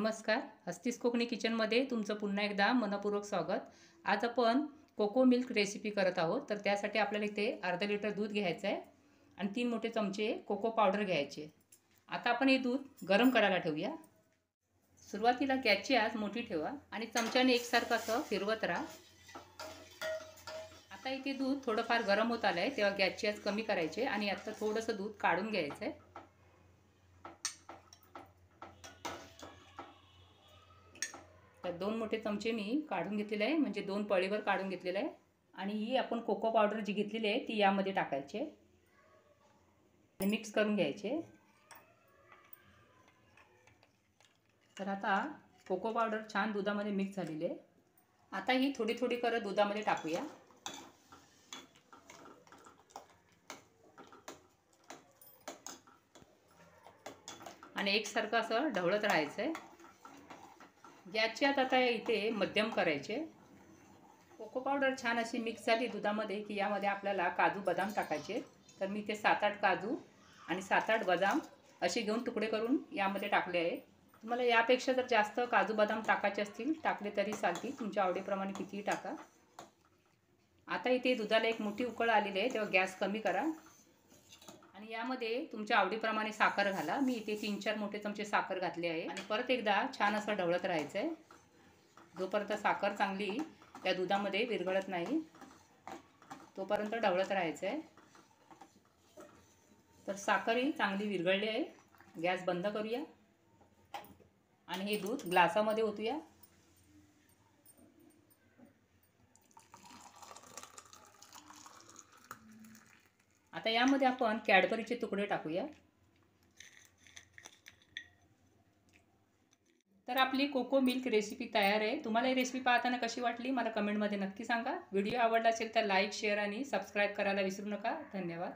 नमस्कार. हस्तीस कोकणी किचनमध्ये तुमचं पुन्हा एकदा मनपूर्वक स्वागत. आज आपण कोको मिल्क रेसिपी करत आहोत. तर त्यासाठी आपल्याला इथे अर्धा लिटर दूध घ्यायचं आहे आणि 3 मोठे चमचे कोको पावडर घ्यायचे. आता आपण हे दूध गरम करायला ठेवूया. सुरुवातीला गॅसची आच मोठी ठेवा आणि चमच्याने एकसारखं असं फिरवत राहा. आता इथे दूध थोडंफार गरम होत आलं आहे, तेव्हा गॅसची आच कमी करायची आणि आता थोडंसं दूध काढून घ्यायचं आहे. तर 2 मोठे चमचे मी काढून घेतलेले आहे, म्हणजे 2 पळीवर काढून घेतलेलं आहे. आणि ही आपण कोको पावडर जी घेतलेली आहे ती यामध्ये टाकायची आणि मिक्स करून घ्यायचे. तर आता कोको पावडर छान दुधामध्ये मिक्स झालेली आहे. आता ही थोडी थोडी करत दुधामध्ये टाकूया आणि एकसारखं असं ढवळत राहायचं आहे. गॅसची आच आता इथे मध्यम करायचे. कोको पावडर छान अशी मिक्स झाली दुधामध्ये की यामध्ये आपल्याला काजू बदाम टाकायचे. तर मी ते 7-8 काजू आणि 7-8 बदाम असे घेऊन तुकडे करून यामध्ये टाकले आहे. तुम्हाला यापेक्षा जर जास्त काजू बदाम टाकायचे असतील टाकले तरी चालतील, तुमच्या आवडीप्रमाणे कितीही टाका. आता इथे दुधाला एक मोठी उकळ आलेली आहे, तेव्हा गॅस कमी करा आणि यामध्ये तुमच्या आवडीप्रमाणे साखर घाला. मी इथे 3-4 मोठे चमचे साखर घातले आहे आणि परत एकदा छान असं ढवळत राहायचं आहे जोपर्यंत साखर चांगली त्या दुधामध्ये विरघळत नाही तोपर्यंत ढवळत राहायचं आहे. तर साखरही चांगली विरघळली आहे. गॅस बंद करूया आणि हे दूध ग्लासामध्ये ओतूया. आता यामध्ये आपण कॅडबरीचे तुकडे टाकूया. तर आपली कोको मिल्क रेसिपी तयार आहे. तुम्हाला ही रेसिपी पाहताना कशी वाटली मला कमेंटमध्ये नक्की सांगा. व्हिडिओ आवडला असेल तर लाईक, शेअर आणि सबस्क्राईब करायला विसरू नका. धन्यवाद.